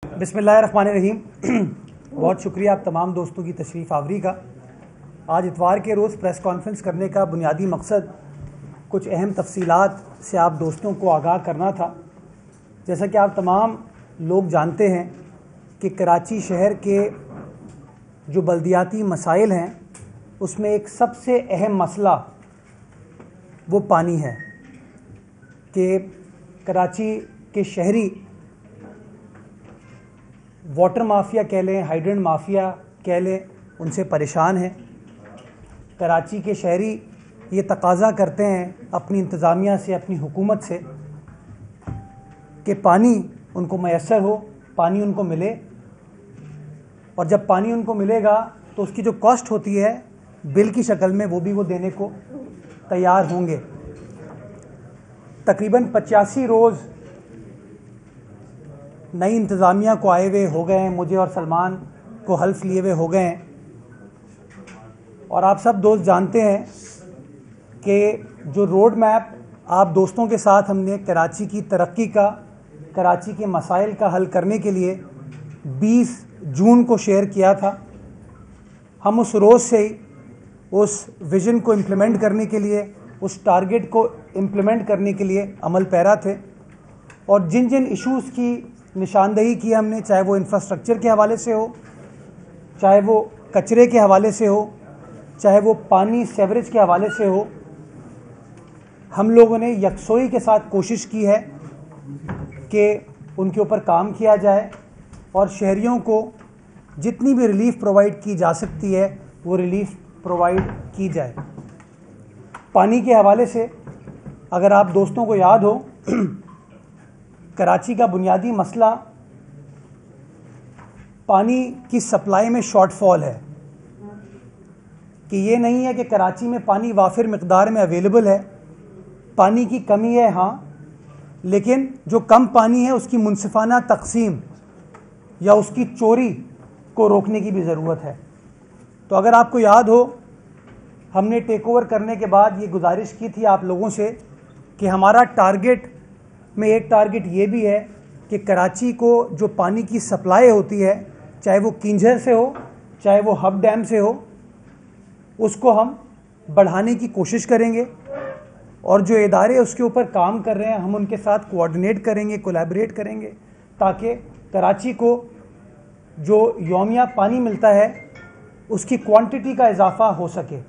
बिस्मिल्लाहिर्रहमानिर्रहीम। बहुत शुक्रिया आप तमाम दोस्तों की तशरीफ़ आवरी का। आज इतवार के रोज़ प्रेस कॉन्फ्रेंस करने का बुनियादी मकसद कुछ अहम तफसीलात से आप दोस्तों को आगाह करना था। जैसा कि आप तमाम लोग जानते हैं कि कराची शहर के जो बल्दियाती मसाइल हैं उसमें एक सबसे अहम मसला वो पानी है कि कराची के शहरी वाटर माफिया कह लें, हाइड्रेंट माफिया कह लें, उनसे परेशान हैं। कराची के शहरी ये तकाज़ा करते हैं अपनी इंतज़ामिया से, अपनी हुकूमत से कि पानी उनको मैसर हो, पानी उनको मिले, और जब पानी उनको मिलेगा तो उसकी जो कॉस्ट होती है बिल की शक्ल में वो देने को तैयार होंगे। तकरीबन 85 रोज़ नई इंतज़ामिया को आए हुए हो गए हैं, मुझे और सलमान को हल्फ लिए हुए हो गए हैं। और आप सब दोस्त जानते हैं कि जो रोड मैप आप दोस्तों के साथ हमने कराची की तरक्की का, कराची के मसाइल का हल करने के लिए 20 जून को शेयर किया था, हम उस रोज़ से ही उस विज़न को इम्प्लीमेंट करने के लिए, उस टारगेट को इम्प्लीमेंट करने के लिए अमल पैरा थे। और जिन जिन इश्यूज़ की निशानदही की हमने, चाहे वो इंफ्रास्ट्रक्चर के हवाले से हो, चाहे वो कचरे के हवाले से हो, चाहे वो पानी सेवरेज के हवाले से हो, हम लोगों ने यकसोई के साथ कोशिश की है कि उनके ऊपर काम किया जाए और शहरियों को जितनी भी रिलीफ़ प्रोवाइड की जा सकती है वो रिलीफ़ प्रोवाइड की जाए। पानी के हवाले से अगर आप दोस्तों को याद हो, कराची का बुनियादी मसला पानी की सप्लाई में शॉर्टफॉल है कि ये नहीं है कि कराची में पानी वाफिर मिक़दार में अवेलेबल है, पानी की कमी है हाँ, लेकिन जो कम पानी है उसकी मुनसिफाना तक़सीम या उसकी चोरी को रोकने की भी ज़रूरत है। तो अगर आपको याद हो, हमने टेक ओवर करने के बाद ये गुजारिश की थी आप लोगों से कि हमारा टारगेट में एक टारगेट ये भी है कि कराची को जो पानी की सप्लाई होती है, चाहे वो किंझर से हो, चाहे वो हब डैम से हो, उसको हम बढ़ाने की कोशिश करेंगे। और जो इदारे उसके ऊपर काम कर रहे हैं हम उनके साथ कोऑर्डिनेट करेंगे, कोलैबोरेट करेंगे, ताकि कराची को जो यौमिया पानी मिलता है उसकी क्वांटिटी का इजाफा हो सके।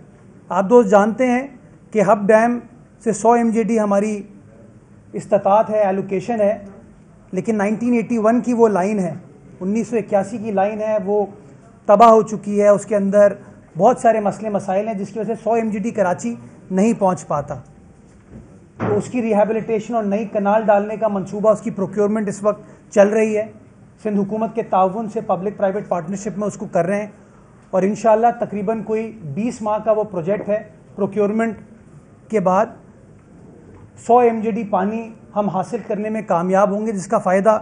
आप दोस्त जानते हैं कि हब डैम से 100 MJD हमारी इस्तात है, एलोकेशन है, लेकिन 1981 की वो लाइन है, 1981 की लाइन है, वो तबाह हो चुकी है। उसके अंदर बहुत सारे मसले मसाइल हैं जिसकी वजह से 100 MJD कराची नहीं पहुंच पाता। तो उसकी रिहैबिलिटेशन और नई कनाल डालने का मंसूबा, उसकी प्रोक्योरमेंट इस वक्त चल रही है। सिंध हुकूमत के ताउन से पब्लिक प्राइवेट पार्टनरशिप में उसको कर रहे हैं और इंशाअल्लाह तकरीबन कोई 20 माह का वो प्रोजेक्ट है। प्रोक्योरमेंट के बाद 100 MJD पानी हम हासिल करने में कामयाब होंगे, जिसका फ़ायदा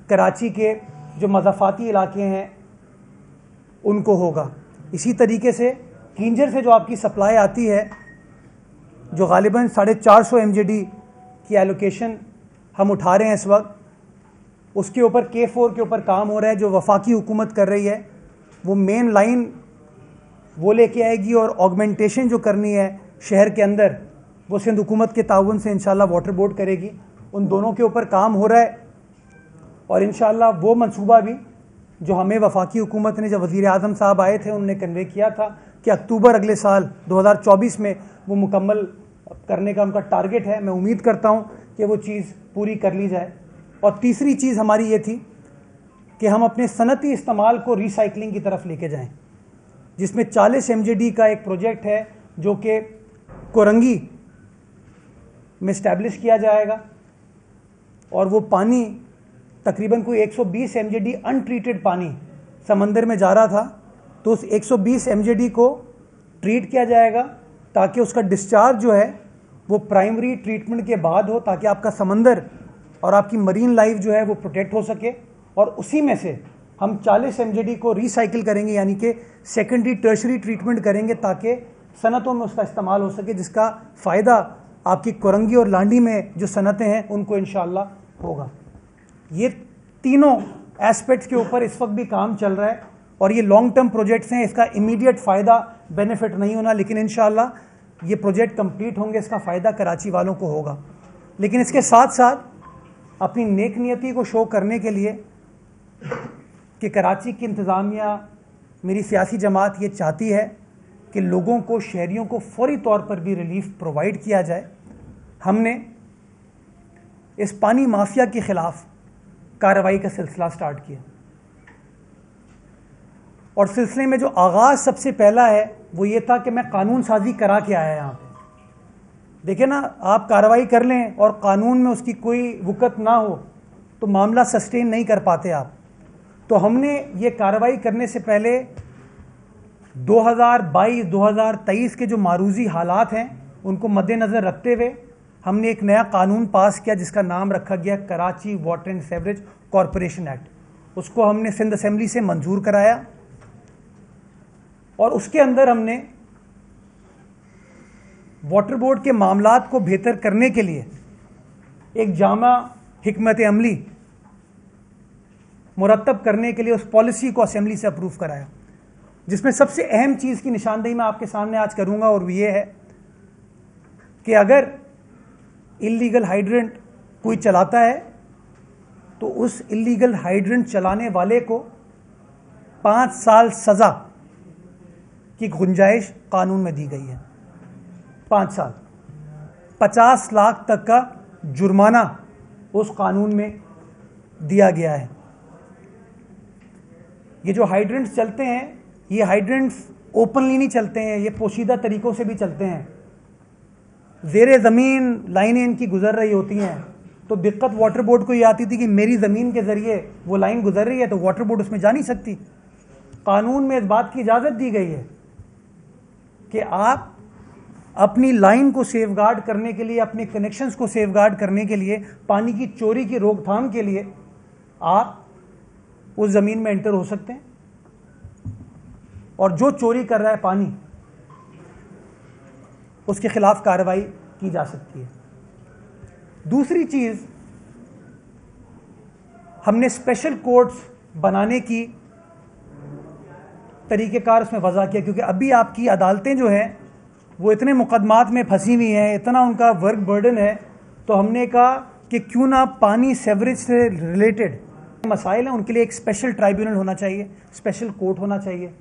कराची के जो मज़ाफ़ाती इलाके हैं उनको होगा। इसी तरीके से किंजर से जो आपकी सप्लाई आती है, जो ग़ालिबन 450 MJD की एलोकेशन हम उठा रहे हैं इस वक्त, उसके ऊपर K4 के ऊपर काम हो रहा है, जो वफाकी हुकूमत कर रही है। वो मेन लाइन वो लेके आएगी और ऑगमेंटेशन जो करनी है शहर के अंदर वो सिंध हुकूमत के ताउन से इंशाल्लाह वाटर बोर्ड करेगी। उन दोनों के ऊपर काम हो रहा है और इंशाल्लाह वो मंसूबा भी जो हमें वफाकी हुकूमत ने, जब वज़ीर आज़म साहब आए थे, उन्होंने कन्वे किया था कि अक्टूबर अगले साल 2024 में वो मुकम्मल करने का उनका टारगेट है। मैं उम्मीद करता हूँ कि वो चीज़ पूरी कर ली जाए। और तीसरी चीज़ हमारी ये थी कि हम अपने सनती इस्तेमाल को रिसाइकलिंग की तरफ लेके जाएँ, जिसमें 40 MJD का एक प्रोजेक्ट है जो कि कोरंगी में इस्टेब्लिश किया जाएगा। और वो पानी तकरीबन कोई 120 MJD अनट्रीटेड पानी समंदर में जा रहा था, तो उस 120 MJD को ट्रीट किया जाएगा ताकि उसका डिस्चार्ज जो है वो प्राइमरी ट्रीटमेंट के बाद हो, ताकि आपका समंदर और आपकी मरीन लाइफ जो है वो प्रोटेक्ट हो सके। और उसी में से हम 40 MJD को रिसाइकिल करेंगे, यानी कि सेकेंडरी टर्शरी ट्रीटमेंट करेंगे ताकि सनतों में उसका इस्तेमाल हो सके, जिसका फ़ायदा आपकी कोरंगी और लांडी में जो सनतें हैं उनको इंशाअल्लाह होगा। ये तीनों एस्पेक्ट्स के ऊपर इस वक्त भी काम चल रहा है और ये लॉन्ग टर्म प्रोजेक्ट्स हैं, इसका इमीडिएट फ़ायदा बेनिफिट नहीं होना, लेकिन इंशाअल्लाह ये प्रोजेक्ट कंप्लीट होंगे, इसका फ़ायदा कराची वालों को होगा। लेकिन इसके साथ साथ अपनी नेक नियति को शो करने के लिए कि कराची की इंतज़ामिया, मेरी सियासी जमात ये चाहती है कि लोगों को, शहरियों को फौरी तौर पर भी रिलीफ प्रोवाइड किया जाए, हमने इस पानी माफिया के ख़िलाफ़ कार्रवाई का सिलसिला स्टार्ट किया। और सिलसिले में जो आगाज़ सबसे पहला है वो ये था कि मैं कानून साजी करा के आया यहाँ पे। देखिए ना, आप कार्रवाई कर लें और कानून में उसकी कोई वक़्त ना हो तो मामला सस्टेन नहीं कर पाते आप। तो हमने ये कार्रवाई करने से पहले 2022-2023 के जो मारूजी हालात हैं उनको मद्देनज़र रखते हुए हमने एक नया कानून पास किया जिसका नाम रखा गया Karachi water and sewerage corporation act. उसको हमने सिंध असेंबली से मंजूर कराया और उसके अंदर हमने वाटर बोर्ड के मामलात को बेहतर करने के लिए एक जामा हिकमत अमली मुरतब करने के लिए उस पॉलिसी को असेंबली से अप्रूव कराया, जिसमें सबसे अहम चीज़ की निशानदेही मैं आपके सामने आज करूंगा और वो ये है कि अगर इल्लीगल हाइड्रेंट कोई चलाता है तो उस इल्लीगल हाइड्रेंट चलाने वाले को 5 साल सज़ा की गुंजाइश कानून में दी गई है। 5 साल, 50 लाख तक का जुर्माना उस कानून में दिया गया है। ये जो हाइड्रेंट्स चलते हैं, ये हाइड्रेंट्स ओपनली नहीं चलते हैं, ये पोशीदा तरीक़ों से भी चलते हैं। ज़ेरे ज़मीन लाइनें इनकी गुजर रही होती हैं, तो दिक्कत वाटर बोर्ड को ये आती थी कि मेरी ज़मीन के ज़रिए वो लाइन गुजर रही है तो वाटर बोर्ड उसमें जा नहीं सकती। कानून में इस बात की इजाज़त दी गई है कि आप अपनी लाइन को सेफगार्ड करने के लिए, अपने कनेक्शंस को सेफगार्ड करने के लिए, पानी की चोरी की रोकथाम के लिए आप उस ज़मीन में एंटर हो सकते हैं और जो चोरी कर रहा है पानी, उसके खिलाफ कार्रवाई की जा सकती है। दूसरी चीज़, हमने स्पेशल कोर्ट्स बनाने की तरीक़ेकार उसमें वज़ा किया, क्योंकि अभी आपकी अदालतें जो हैं वो इतने मुकदमात में फंसी हुई हैं, इतना उनका वर्क बर्डन है, तो हमने कहा कि क्यों ना पानी सेवरेज से रिलेटेड मसाइल हैं उनके लिए एक स्पेशल ट्राइब्यूनल होना चाहिए, स्पेशल कोर्ट होना चाहिए।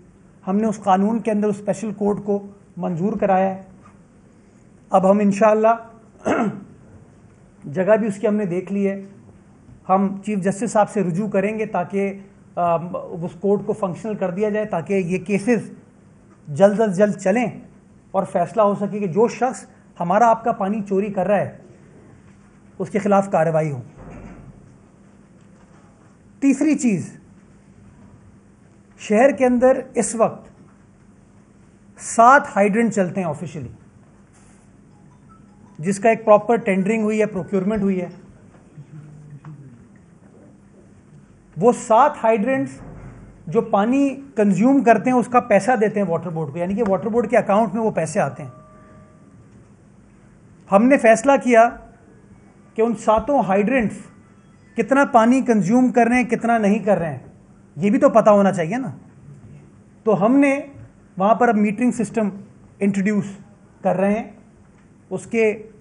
हमने उस कानून के अंदर उस स्पेशल कोर्ट को मंजूर कराया है। अब हम इंशाअल्लाह जगह भी उसकी हमने देख ली है, हम चीफ जस्टिस साहब से रुजू करेंगे ताकि उस कोर्ट को फंक्शनल कर दिया जाए, ताकि ये केसेस जल्द अज जल्द चलें और फैसला हो सके कि जो शख्स हमारा आपका पानी चोरी कर रहा है उसके खिलाफ कार्रवाई हो। तीसरी चीज़, शहर के अंदर इस वक्त 7 हाइड्रेंट चलते हैं ऑफिशियली, जिसका एक प्रॉपर टेंडरिंग हुई है, प्रोक्योरमेंट हुई है। वो 7 हाइड्रेंट्स जो पानी कंज्यूम करते हैं उसका पैसा देते हैं वाटर बोर्ड को, यानी कि वाटर बोर्ड के अकाउंट में वो पैसे आते हैं। हमने फैसला किया कि उन 7 हाइड्रेंट्स कितना पानी कंज्यूम कर रहे हैं, कितना नहीं कर रहे हैं, ये भी तो पता होना चाहिए ना। तो हमने वहाँ पर अब मीटरिंग सिस्टम इंट्रोड्यूस कर रहे हैं, उसके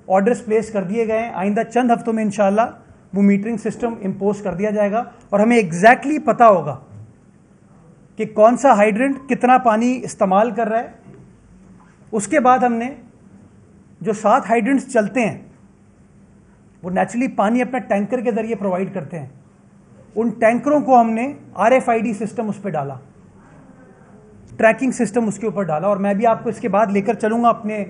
ऑर्डर्स प्लेस कर दिए गए हैं। आइंदा चंद हफ्तों में इंशाअल्लाह वो मीटरिंग सिस्टम इम्पोज कर दिया जाएगा और हमें एग्जैक्टली पता होगा कि कौन सा हाइड्रेंट कितना पानी इस्तेमाल कर रहा है। उसके बाद हमने जो 7 हाइड्रेंट्स चलते हैं वो नेचुरली पानी अपना टैंकर के ज़रिए प्रोवाइड करते हैं। उन टैंकरों को हमने RFID सिस्टम उस पर डाला, ट्रैकिंग सिस्टम उसके ऊपर डाला, और मैं भी आपको इसके बाद लेकर चलूँगा अपने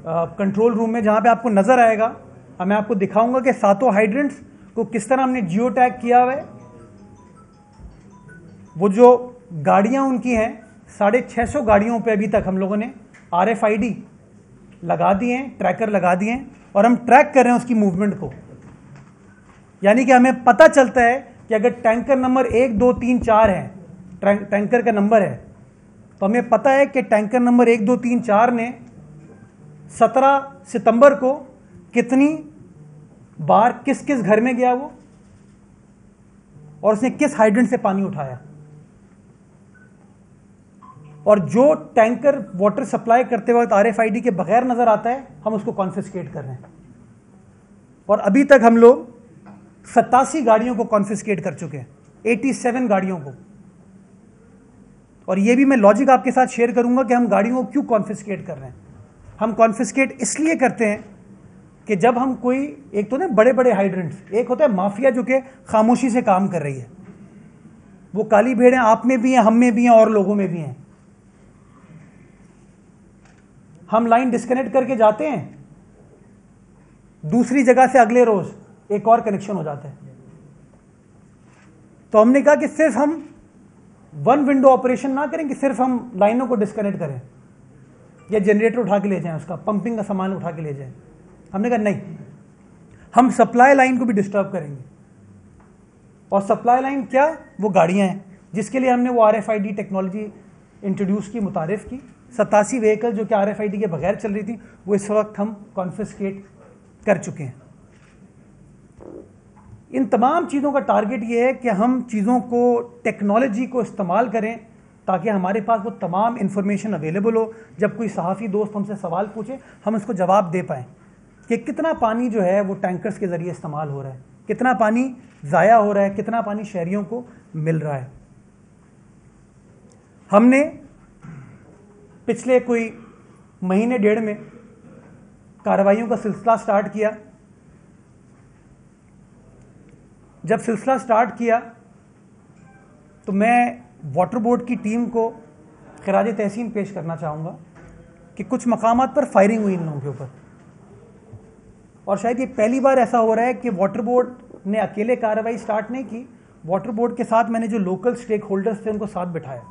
कंट्रोल रूम में, जहाँ पे आपको नज़र आएगा, मैं आपको दिखाऊंगा कि 7 हाइड्रेंट्स को किस तरह हमने जियो टैग किया हुआ है। वो जो गाड़ियाँ उनकी हैं, 650 गाड़ियों पे अभी तक हम लोगों ने RFID लगा दिए हैं, ट्रैकर लगा दिए हैं, और हम ट्रैक कर रहे हैं उसकी मूवमेंट को। यानी कि हमें पता चलता है कि अगर टैंकर नंबर 1, 2, 3, 4 है, टैंकर का नंबर है, तो हमें पता है कि टैंकर नंबर 1, 2, 3, 4 ने 17 सितंबर को कितनी बार किस किस घर में गया वो, और उसने किस हाइड्रेंट से पानी उठाया, और जो टैंकर वाटर सप्लाई करते वक्त RFID के बगैर नजर आता है हम उसको कॉन्फिस्केट कर रहे हैं। और अभी तक हम लोग 87 गाड़ियों को कॉन्फिस्केट कर चुके हैं, 87 गाड़ियों को। और ये भी मैं लॉजिक आपके साथ शेयर करूंगा कि हम गाड़ियों को क्यों कॉन्फिस्केट कर रहे हैं। हम कॉन्फिस्केट इसलिए करते हैं कि जब हम कोई, एक तो ना बड़े बड़े हाइड्रेंट्स, एक होता है माफिया जो कि खामोशी से काम कर रही है, वो काली भेड़ें आप में भी हैं, हम में भी हैं और लोगों में भी हैं। हम लाइन डिस्कनेक्ट करके जाते हैं, दूसरी जगह से अगले रोज एक और कनेक्शन हो जाता है। तो हमने कहा कि सिर्फ हम वन विंडो ऑपरेशन ना करें कि सिर्फ हम लाइनों को डिस्कनेक्ट करें या जनरेटर उठा के ले जाएं, उसका पंपिंग का सामान उठा के ले जाएं। हमने कहा नहीं, हम सप्लाई लाइन को भी डिस्टर्ब करेंगे। और सप्लाई लाइन क्या, वो गाड़ियां हैं जिसके लिए हमने वो RFID टेक्नोलॉजी इंट्रोड्यूस की, मुतारिफ की। 87 व्हीकल जो कि RFID के बगैर चल रही थी वो इस वक्त हम कॉन्फिस्केट कर चुके हैं। इन तमाम चीज़ों का टारगेट ये है कि हम चीज़ों को, टेक्नोलॉजी को इस्तेमाल करें ताकि हमारे पास वो तमाम इंफॉर्मेशन अवेलेबल हो। जब कोई सहाफ़ी दोस्त हमसे सवाल पूछे हम उसको जवाब दे पाएँ कि कितना पानी जो है वो टैंकर्स के ज़रिए इस्तेमाल हो रहा है, कितना पानी ज़ाया हो रहा है, कितना पानी शहरियों को मिल रहा है। हमने पिछले कोई महीने डेढ़ में कार्रवाइयों का सिलसिला स्टार्ट किया। जब सिलसिला स्टार्ट किया तो मैं वाटर बोर्ड की टीम को खिराज तहसीन पेश करना चाहूँगा कि कुछ मकामात पर फायरिंग हुई इन लोगों के ऊपर। और शायद ये पहली बार ऐसा हो रहा है कि वाटर बोर्ड ने अकेले कार्रवाई स्टार्ट नहीं की, वाटर बोर्ड के साथ मैंने जो लोकल स्टेक होल्डर्स थे उनको साथ बिठाया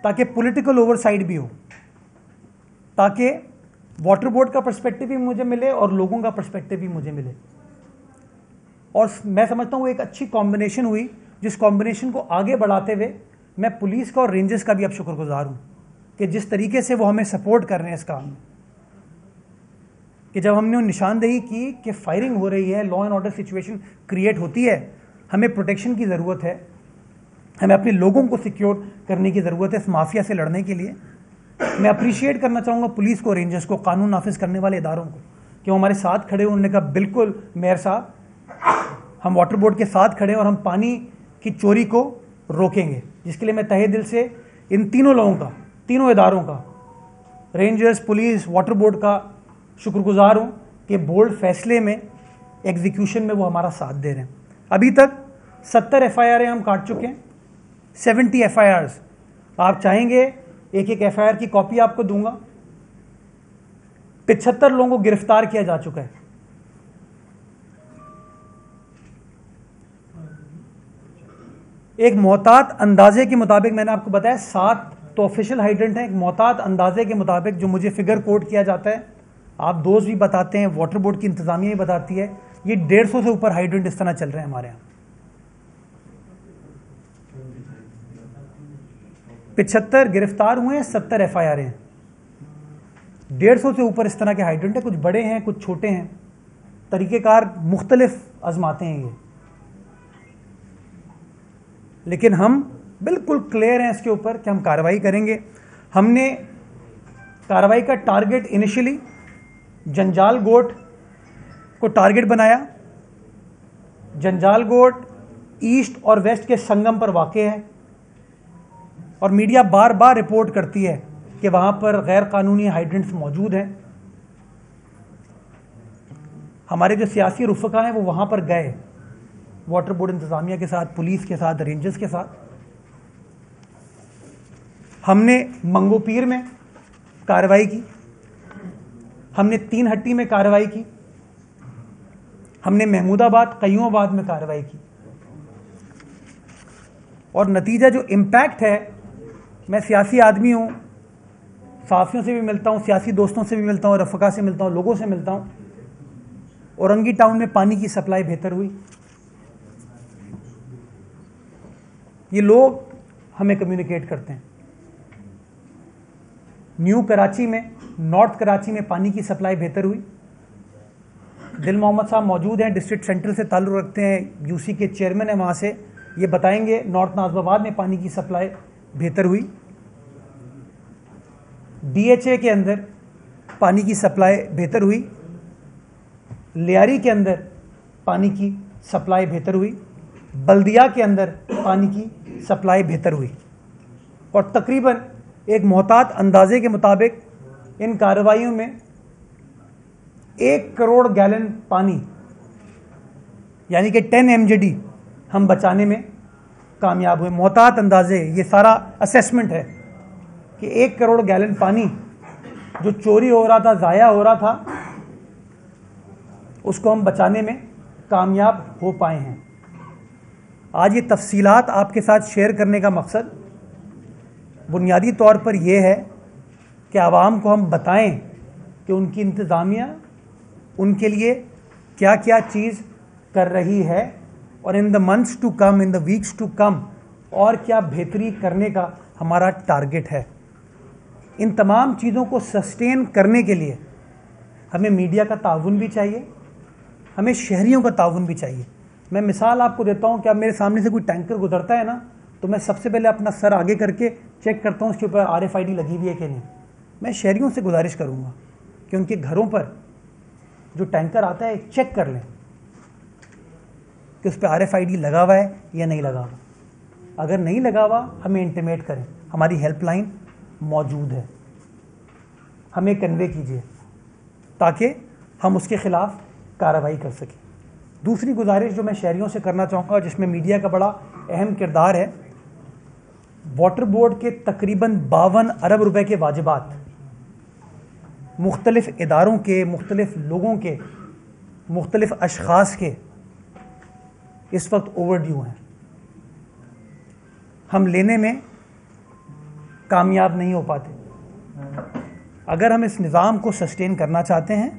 ताकि पॉलिटिकल ओवरसाइट भी हो, ताकि वाटर बोर्ड का पर्सपेक्टिव भी मुझे मिले और लोगों का पर्सपेक्टिव भी मुझे मिले। और मैं समझता हूँ वो एक अच्छी कॉम्बिनेशन हुई, जिस कॉम्बिनेशन को आगे बढ़ाते हुए मैं पुलिस का और रेंजर्स का भी अब शुक्रगुजार हूँ कि जिस तरीके से वो हमें सपोर्ट कर रहे हैं इस काम में। कि जब हमने निशानदेही की कि फायरिंग हो रही है, law and order situation create होती है, हमें प्रोटेक्शन की ज़रूरत है, हमें अपने लोगों को सिक्योर करने की ज़रूरत है इस माफिया से लड़ने के लिए। मैं अप्रिशिएट करना चाहूँगा पुलिस को, रेंजर्स को, कानून नाफिज करने वाले इदारों को कि वो हमारे साथ खड़े। उन्होंने कहा बिल्कुल मेयर साहब, हम वाटर बोर्ड के साथ खड़े और हम पानी की चोरी को रोकेंगे, जिसके लिए मैं तहे दिल से इन तीनों लोगों का, तीनों इदारों का, रेंजर्स, पुलिस, वाटर बोर्ड का शुक्रगुजार हूँ कि बोल्ड फैसले में, एग्जीक्यूशन में वो हमारा साथ दे रहे हैं। अभी तक 70 FIR हम काट चुके हैं, 70 FIRs। आप चाहेंगे एक एक FIR की कॉपी आपको दूंगा। 75 लोगों को गिरफ्तार किया जा चुका है। एक मोहतात अंदाजे के मुताबिक, मैंने आपको बताया 7 तो ऑफिशियल हाइड्रेंट हैं, एक मोहतात अंदाजे के मुताबिक जो मुझे फिगर कोट किया जाता है, आप दोस्त भी बताते हैं, वाटर बोर्ड की इंतजामिया भी बताती है, ये 150 से ऊपर हाइड्रेंट इस तरह चल रहे हैं हमारे यहाँ। 75 गिरफ्तार हुए हैं, 70 FIR हैं, 150 से ऊपर इस तरह के हाइड्रेंट है। कुछ बड़े हैं, कुछ छोटे हैं, तरीक़ेकार मुख्तलिफ आजमाते हैं ये, लेकिन हम बिल्कुल क्लियर हैं इसके ऊपर कि हम कार्रवाई करेंगे। हमने कार्रवाई का टारगेट इनिशियली जंजाल गोट को टारगेट बनाया। जंजाल गोट ईस्ट और वेस्ट के संगम पर वाक़े है और मीडिया बार बार रिपोर्ट करती है कि वहाँ पर गैर कानूनी हाइड्रेंट्स मौजूद हैं। हमारे जो सियासी रुफ़का हैं वो वहाँ पर गए, वाटर बोर्ड इंतज़ामिया के साथ, पुलिस के साथ, रेंजर्स के साथ। हमने मंगोपीर में कार्रवाई की, हमने 3 हट्टी में कार्रवाई की, हमने महमूदाबाद, कयूमाबाद में कार्रवाई की। और नतीजा जो इम्पैक्ट है, मैं सियासी आदमी हूँ, साथियों से भी मिलता हूँ, सियासी दोस्तों से भी मिलता हूँ, रफ़का से मिलता हूँ, लोगों से मिलता हूँ। औरंगी टाउन में पानी की सप्लाई बेहतर हुई। ये लोग हमें कम्युनिकेट करते हैं। न्यू कराची में, नॉर्थ कराची में पानी की सप्लाई बेहतर हुई। दिल मोहम्मद साहब मौजूद हैं, डिस्ट्रिक्ट सेंट्रल से ताल्लुक़ रखते हैं, यूसी के चेयरमैन हैं वहाँ से। ये बताएंगे नॉर्थ नाज़िमाबाद में पानी की सप्लाई बेहतर हुई, DHA के अंदर पानी की सप्लाई बेहतर हुई, लियारी के अंदर पानी की सप्लाई बेहतर हुई, बल्दिया के अंदर पानी की सप्लाई बेहतर हुई। और तकरीबन एक मोहतात अंदाजे के मुताबिक इन कार्रवाइयों में 1 करोड़ गैलन पानी यानी कि 10 MJD हम बचाने में कामयाब हुए। मोहतात अंदाजे, ये सारा असेसमेंट है कि 1 करोड़ गैलन पानी जो चोरी हो रहा था, ज़ाया हो रहा था, उसको हम बचाने में कामयाब हो पाए हैं। आज ये तफसीलात आपके साथ शेयर करने का मकसद बुनियादी तौर पर यह है कि आवाम को हम बताएं कि उनकी इंतज़ामिया उनके लिए क्या क्या चीज़ कर रही है और in the months to come, in the weeks to come और क्या बेहतरी करने का हमारा टारगेट है। इन तमाम चीज़ों को सस्टेन करने के लिए हमें मीडिया का ताउन भी चाहिए, हमें शहरियों का ताउन भी चाहिए। मैं मिसाल आपको देता हूँ कि अब मेरे सामने से कोई टैंकर गुजरता है ना, तो मैं सबसे पहले अपना सर आगे करके चेक करता हूँ उसके ऊपर RFID लगी हुई है कि नहीं। मैं शहरियों से गुजारिश करूँगा कि उनके घरों पर जो टैंकर आता है चेक कर लें कि उस पर RFID लगा हुआ है या नहीं लगा हुआ। अगर नहीं लगा हुआ हमें इंटीमेट करें, हमारी हेल्पलाइन मौजूद है, हमें कन्वे कीजिए ताकि हम उसके ख़िलाफ़ कार्रवाई कर सकें। दूसरी गुजारिश जो मैं शहरियों से करना चाहूँगा, जिसमें मीडिया का बड़ा अहम किरदार है, वाटर बोर्ड के तकरीबन 52 अरब रुपए के वाजिबात मुख्तलिफ इदारों के, मुख्तलिफ लोगों के, मुख्तलिफ अशख़ास के इस वक्त ओवरड्यू हैं। हम लेने में कामयाब नहीं हो पाते। अगर हम इस निज़ाम को सस्टेन करना चाहते हैं,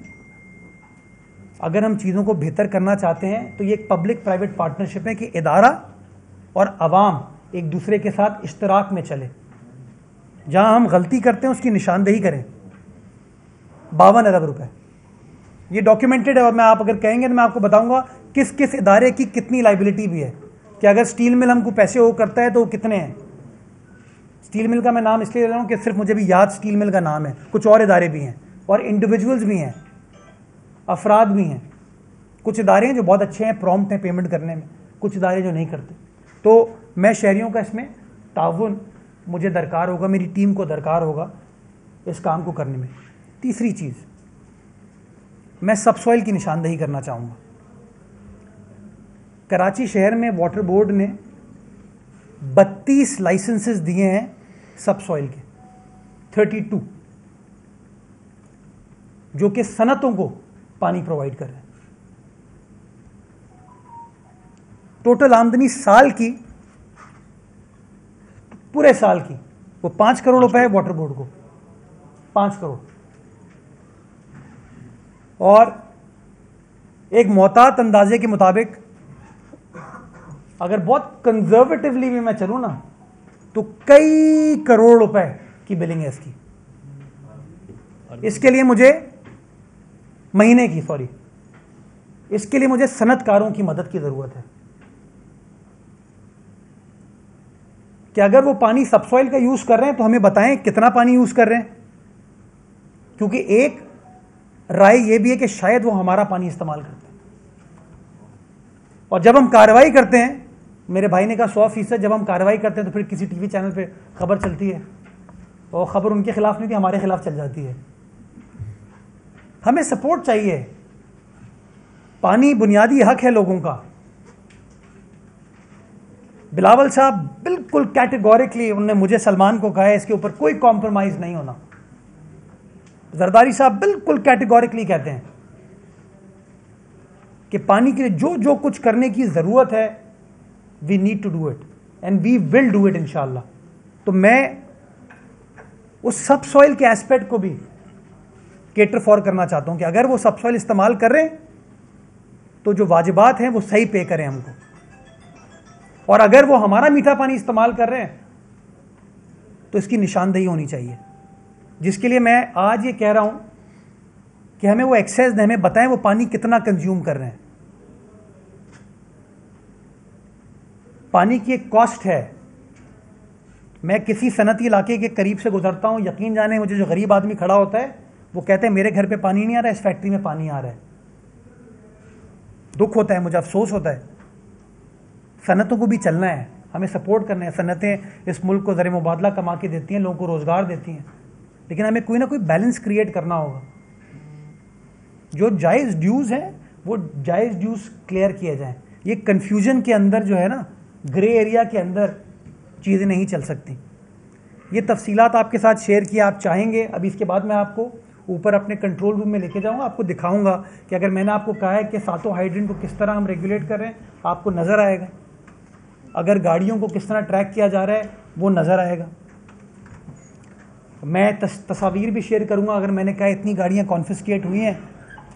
अगर हम चीज़ों को बेहतर करना चाहते हैं, तो ये एक पब्लिक प्राइवेट पार्टनरशिप है कि इदारा और अवाम एक दूसरे के साथ इश्तराक में चले। जहां हम गलती करते हैं उसकी निशानदेही करें। 52 अरब रुपए ये डॉक्यूमेंटेड है और मैं आप अगर कहेंगे तो मैं आपको बताऊंगा किस किस इदारे की कितनी लाइबिलिटी भी है कि अगर स्टील मिल हमको पैसे वो करता है तो वो कितने हैं। स्टील मिल का मैं नाम इसलिए ले रहा हूँ कि सिर्फ मुझे भी याद स्टील मिल का नाम है, कुछ और इदारे भी हैं और इंडिविजुअल्स भी हैं, अफराद भी हैं। कुछ इदारे हैं जो बहुत अच्छे हैं, प्रॉम्प्ट हैं पेमेंट करने में, कुछ इदारे जो नहीं करते। तो मैं शहरियों का इसमें ताउन मुझे दरकार होगा, मेरी टीम को दरकार होगा इस काम को करने में। तीसरी चीज़, मैं सबसॉइल की निशानदेही करना चाहूँगा। कराची शहर में वाटर बोर्ड ने 32 लाइसेंसेस दिए हैं सबसॉइल के, 32, जो कि सनतों को पानी प्रोवाइड कर रहे हैं। टोटल आमदनी साल की, पूरे साल की, वो 5 करोड़ रुपए है वाटर बोर्ड को, 5 करोड़। और एक मोहतात अंदाजे के मुताबिक अगर बहुत कंजर्वेटिवली भी मैं चलूं ना तो कई करोड़ रुपए की बिलिंग है इसकी। इसके लिए मुझे महीने की, सॉरी, इसके लिए मुझे सनतकारों की मदद की जरूरत है कि अगर वो पानी सबसॉइल का यूज कर रहे हैं तो हमें बताएं कितना पानी यूज कर रहे हैं, क्योंकि एक राय ये भी है कि शायद वो हमारा पानी इस्तेमाल करते हैं। और जब हम कार्रवाई करते हैं, मेरे भाई ने कहा 100%, जब हम कार्रवाई करते हैं तो फिर किसी टीवी चैनल पे खबर चलती है और खबर उनके खिलाफ नहीं थी, हमारे खिलाफ चल जाती है। हमें सपोर्ट चाहिए। पानी बुनियादी हक है लोगों का। बिलावल साहब बिल्कुल कैटेगोरिकली उन्होंने मुझे, सलमान को कहा है इसके ऊपर कोई कॉम्प्रोमाइज नहीं होना। जरदारी साहब बिल्कुल कैटेगोरिकली कहते हैं कि पानी के लिए जो जो कुछ करने की जरूरत है, we need to do it and we will do it इंशाल्लाह। तो मैं उस सबसॉइल के एस्पेक्ट को भी केटर फॉर करना चाहता हूं कि अगर वो सबसॉइल इस्तेमाल कर रहे हैं तो जो वाजिबात हैं वो सही पे करें हमको, और अगर वो हमारा मीठा पानी इस्तेमाल कर रहे हैं तो इसकी निशानदेही होनी चाहिए। जिसके लिए मैं आज ये कह रहा हूं कि हमें वो एक्सेस दें, हमें बताएं वो पानी कितना कंज्यूम कर रहे हैं। पानी की एक कॉस्ट है। मैं किसी सनती इलाके के करीब से गुजरता हूँ, यकीन जाने मुझे जो गरीब आदमी खड़ा होता है वो कहते हैं मेरे घर पे पानी नहीं आ रहा है, इस फैक्ट्री में पानी आ रहा है। दुख होता है, मुझे अफसोस होता है। सनतों को भी चलना है, हमें सपोर्ट करना है। सनतें इस मुल्क को ज़र मुबादला कमा के देती हैं, लोगों को रोज़गार देती हैं, लेकिन हमें कोई ना कोई बैलेंस क्रिएट करना होगा। जो जायज़ ड्यूज़ हैं वो जायज़ ड्यूज़ क्लियर किए जाएँ। ये कन्फ्यूजन के अंदर जो है ना, ग्रे एरिया के अंदर चीज़ें नहीं चल सकती। ये तफसीलात आपके साथ शेयर किया, आप चाहेंगे अभी इसके बाद मैं आपको ऊपर अपने कंट्रोल रूम में लेके जाऊंगा, आपको दिखाऊंगा कि अगर मैंने आपको कहा है कि सातों हाइड्रेंट को किस तरह हम रेगुलेट कर रहे हैं, आपको नज़र आएगा। अगर गाड़ियों को किस तरह ट्रैक किया जा रहा है वो नज़र आएगा। मैं तस्वीर भी शेयर करूंगा। अगर मैंने कहा इतनी गाड़ियाँ कॉन्फिस्केट हुई हैं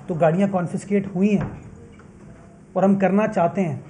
तो गाड़ियाँ कॉन्फिस्केट हुई हैं और हम करना चाहते हैं।